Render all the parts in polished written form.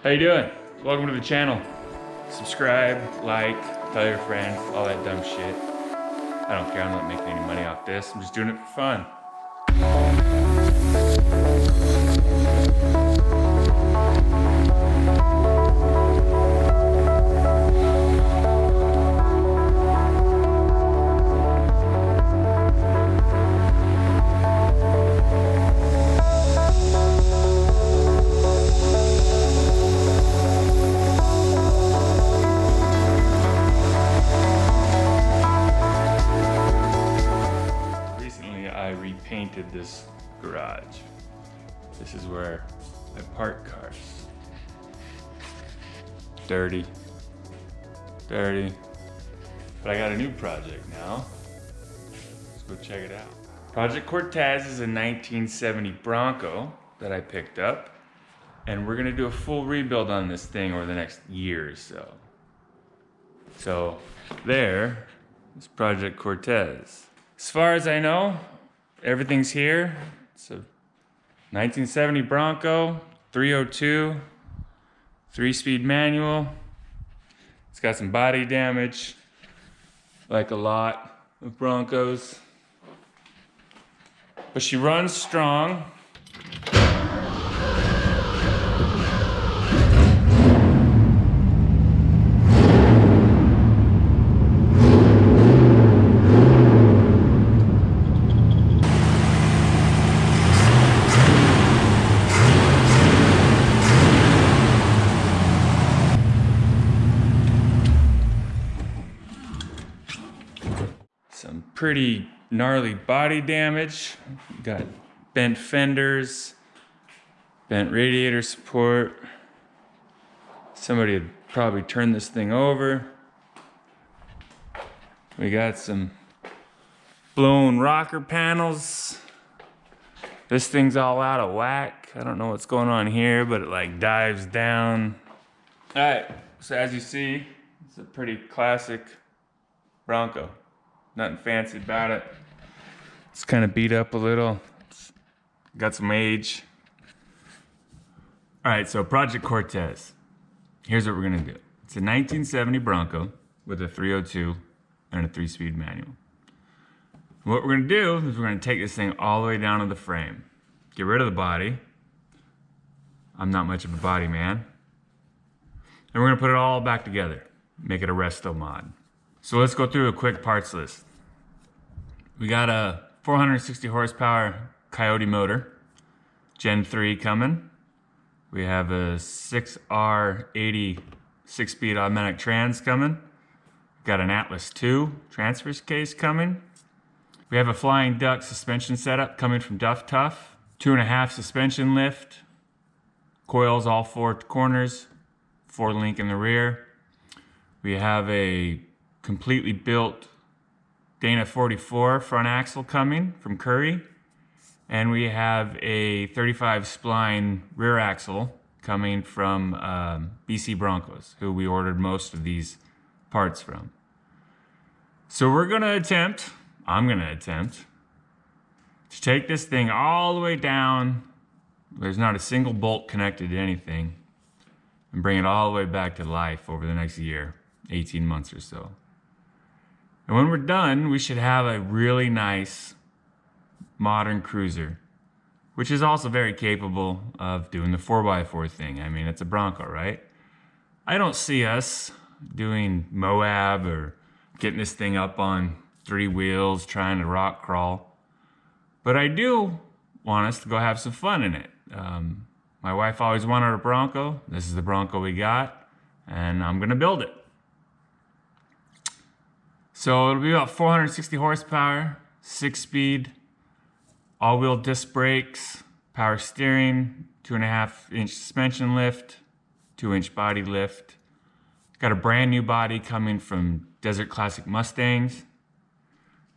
How you doing? Welcome to the channel. Subscribe, like, tell your friends, all that dumb shit. I don't care, I'm not making any money off this. I'm just doing it for fun. I repainted this garage. This is where I park cars. Dirty. But I got a new project now. Let's go check it out. Project Cortez is a 1970 Bronco that I picked up, and we're gonna do a full rebuild on this thing over the next year or so. So there is Project Cortez. As far as I know, everything's here. It's a 1970 Bronco, 302, 3-speed manual. It's got some body damage, like a lot of Broncos. But she runs strong. Some pretty gnarly body damage. Got bent fenders, bent radiator support. Somebody had probably turned this thing over. We got some blown rocker panels. This thing's all out of whack. I don't know what's going on here, but it like dives down. All right, so as you see, it's a pretty classic Bronco. Nothing fancy about it. It's kind of beat up a little. It's got some age. All right, so Project Cortez. Here's what we're gonna do. It's a 1970 Bronco with a 302 and a 3-speed manual. What we're gonna do is we're gonna take this thing all the way down to the frame. Get rid of the body. I'm not much of a body man. And we're gonna put it all back together. Make it a Restomod. So let's go through a quick parts list. We got a 460 horsepower Coyote motor, Gen 3 coming. We have a 6R80 6-speed automatic trans coming. Got an Atlas 2 transfer case coming. We have a flying duck suspension setup coming from Duff Tuff. 2.5 suspension lift. Coils all 4 corners. 4-link in the rear. We have a completely built Dana 44 front axle coming from Curry. And we have a 35 spline rear axle coming from BC Broncos, who we ordered most of these parts from. So I'm gonna attempt to take this thing all the way down. There's not a single bolt connected to anything, and bring it all the way back to life over the next year, 18 months or so. And when we're done, we should have a really nice modern cruiser, which is also very capable of doing the 4x4 thing. I mean, it's a Bronco, right? I don't see us doing Moab or getting this thing up on 3 wheels, trying to rock crawl. But I do want us to go have some fun in it. My wife always wanted a Bronco. This is the Bronco we got, and I'm gonna build it. So it'll be about 460 horsepower, 6-speed, all-wheel disc brakes, power steering, 2.5-inch suspension lift, 2-inch body lift. Got a brand new body coming from Desert Classic Mustangs.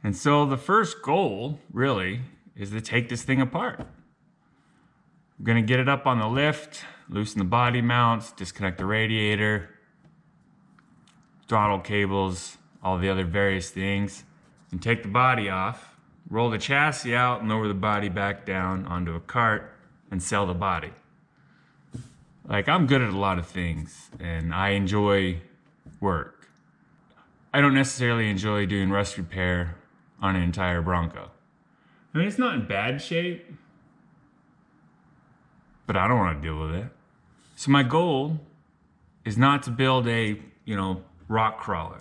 And so the first goal, really, is to take this thing apart. I'm gonna get it up on the lift, loosen the body mounts, disconnect the radiator, throttle cables, all the other various things, and take the body off, roll the chassis out and lower the body back down onto a cart and sell the body. Like, I'm good at a lot of things, and I enjoy work. I don't necessarily enjoy doing rust repair on an entire Bronco. I mean, it's not in bad shape, but I don't want to deal with it. So my goal is not to build a, rock crawler.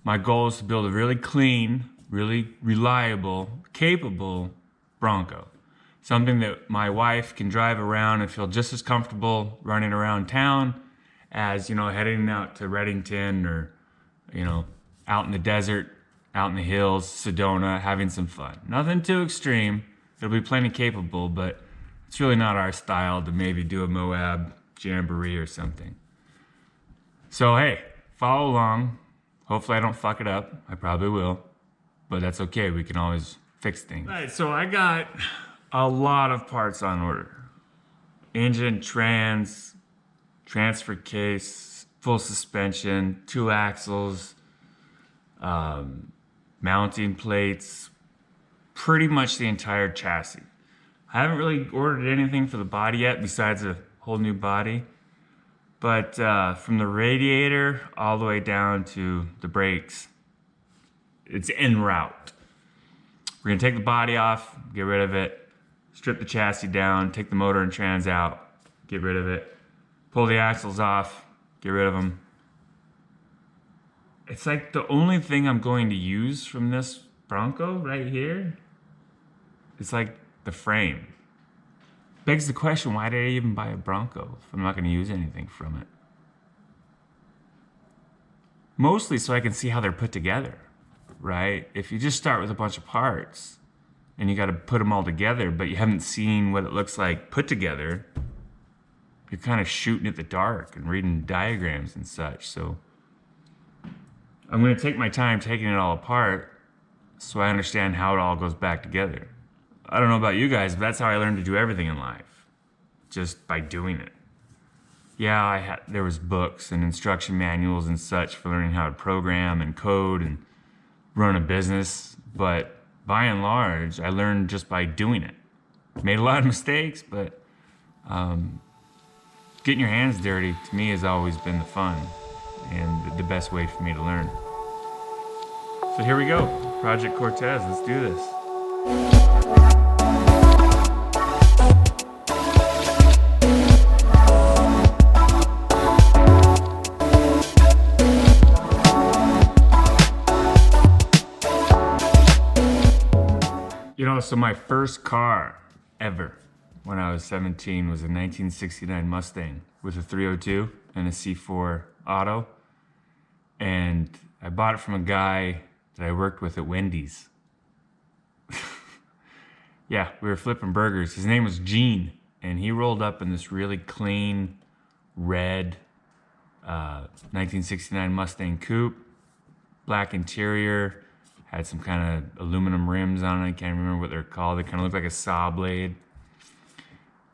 My goal is to build a really clean, really reliable, capable Bronco. Something that my wife can drive around and feel just as comfortable running around town as, heading out to Reddington or, out in the desert, out in the hills, Sedona, having some fun. Nothing too extreme. It'll be plenty capable, but it's really not our style to maybe do a Moab jamboree or something. So, hey, follow along. Hopefully I don't fuck it up. I probably will, but that's okay. We can always fix things. All right, so I got a lot of parts on order. Engine, transfer case, full suspension, 2 axles, mounting plates, pretty much the entire chassis. I haven't really ordered anything for the body yet besides a whole new body. But from the radiator all the way down to the brakes, it's en route. We're gonna take the body off, get rid of it, strip the chassis down, take the motor and trans out, get rid of it, pull the axles off, get rid of them. It's like the only thing I'm going to use from this Bronco right here, it's like the frame. Begs the question, why did I even buy a Bronco if I'm not going to use anything from it? Mostly so I can see how they're put together, right? If you just start with a bunch of parts and you got to put them all together, but you haven't seen what it looks like put together, you're kind of shooting at the dark and reading diagrams and such. So I'm going to take my time taking it all apart so I understand how it all goes back together. I don't know about you guys, but that's how I learned to do everything in life, just by doing it. Yeah, there was books and instruction manuals and such for learning how to program and code and run a business, but by and large, I learned just by doing it. Made a lot of mistakes, but getting your hands dirty to me has always been the fun and the best way for me to learn. So here we go, Project Cortez, let's do this. So my first car ever when I was 17 was a 1969 Mustang with a 302 and a C4 auto. And I bought it from a guy that I worked with at Wendy's. Yeah, we were flipping burgers. His name was Gene, and he rolled up in this really clean red 1969 Mustang coupe, black interior, had some kind of aluminum rims on it. I can't remember what they're called. They kind of look like a saw blade.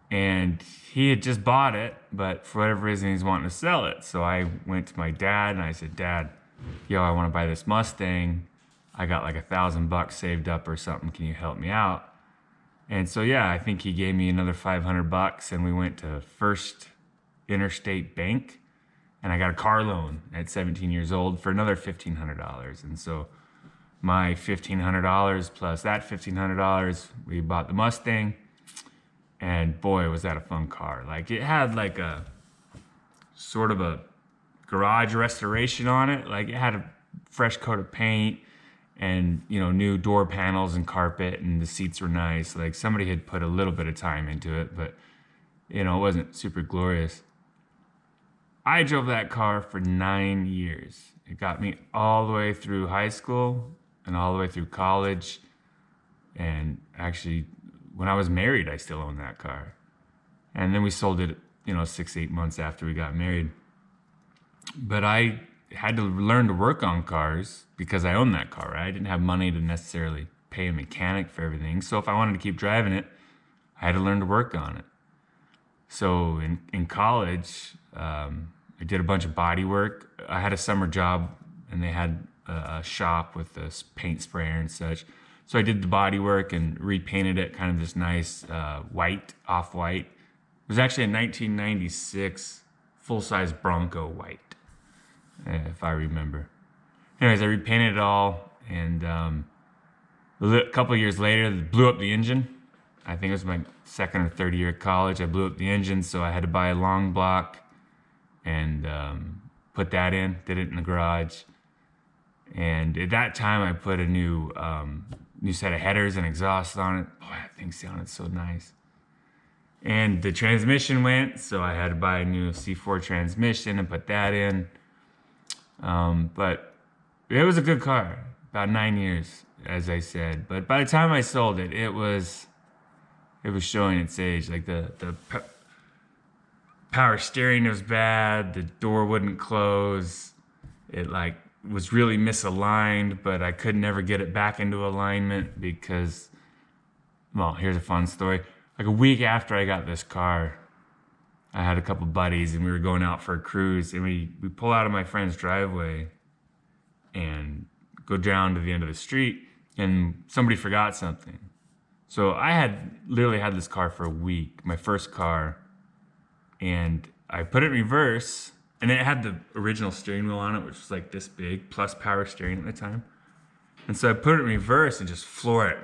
And he had just bought it, but for whatever reason, he's wanting to sell it. So I went to my dad and I said, Dad, I want to buy this Mustang. I got like $1,000 saved up or something. Can you help me out? And so, yeah, I think he gave me another $500 and we went to First Interstate Bank and I got a car loan at 17 years old for another $1,500. And so my $1,500 plus that $1,500, we bought the Mustang, and boy, was that a fun car. Like, it had like a sort of a garage restoration on it. Like, it had a fresh coat of paint and, new door panels and carpet, and the seats were nice. Like, somebody had put a little bit of time into it, but, it wasn't super glorious. I drove that car for 9 years. It got me all the way through high school and all the way through college. And actually, when I was married, I still owned that car. And then we sold it, 6-8 months after we got married. But I had to learn to work on cars because I owned that car, right? I didn't have money to necessarily pay a mechanic for everything. So if I wanted to keep driving it, I had to learn to work on it. So in college, I did a bunch of body work. I had a summer job and they had a shop with a paint sprayer and such. So I did the body work and repainted it kind of this nice white, off-white, was actually a 1996 full-size Bronco white, if I remember. Anyways, I repainted it all, and a couple of years later, blew up the engine. I think it was my second or third year at college. I blew up the engine, so I had to buy a long block and put that in. Did it in the garage. And at that time, I put a new set of headers and exhaust on it. Oh, that thing sounded so nice. And the transmission went, so I had to buy a new C4 transmission and put that in. But it was a good car, about 9 years, as I said. But by the time I sold it, it was showing its age. Like the power steering was bad, the door wouldn't close. It like was really misaligned, but I could never get it back into alignment because, well, here's a fun story. Like a week after I got this car, I had a couple buddies and we were going out for a cruise, and we pull out of my friend's driveway and go down to the end of the street, and somebody forgot something. So I had literally had this car for a week, my first car, and I put it in reverse, and it had the original steering wheel on it, which was like this big, plus power steering at the time. And so I put it in reverse and just floored it,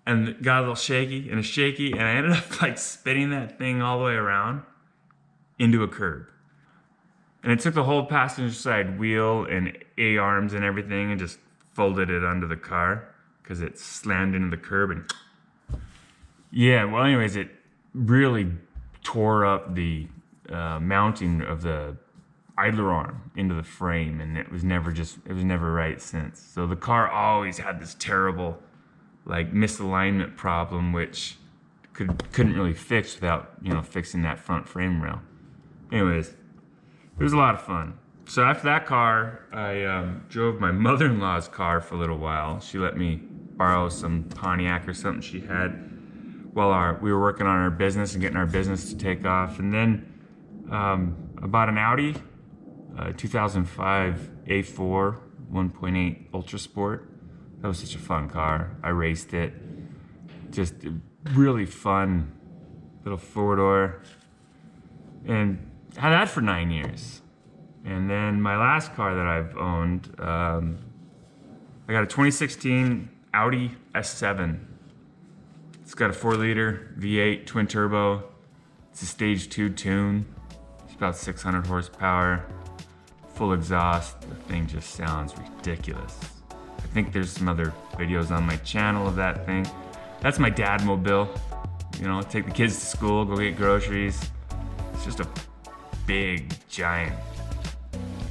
and got a little shaky, and I ended up like spinning that thing all the way around into a curb. And it took the whole passenger side wheel and A-arms and everything and just folded it under the car because it slammed into the curb. And yeah, well, anyways, it really tore up the mounting of the idler arm into the frame, and it was never right since. So the car always had this terrible like misalignment problem, which couldn't really fix without, fixing that front frame rail. Anyways, it was a lot of fun. So after that car, I drove my mother-in-law's car for a little while. She let me borrow some Pontiac or something she had while we were working on our business and getting our business to take off. And then I bought an Audi 2005 A4 1.8 Ultra Sport. That was such a fun car. I raced it. Just really fun little four-door. And had that for 9 years. And then my last car that I've owned, I got a 2016 Audi S7. It's got a 4-liter V8 twin turbo. It's a stage 2 tune. It's about 600 horsepower, full exhaust. The thing just sounds ridiculous. I think there's some other videos on my channel of that thing. That's my dad mobile. Take the kids to school, go get groceries. It's just a big, giant,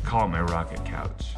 call it my rocket couch.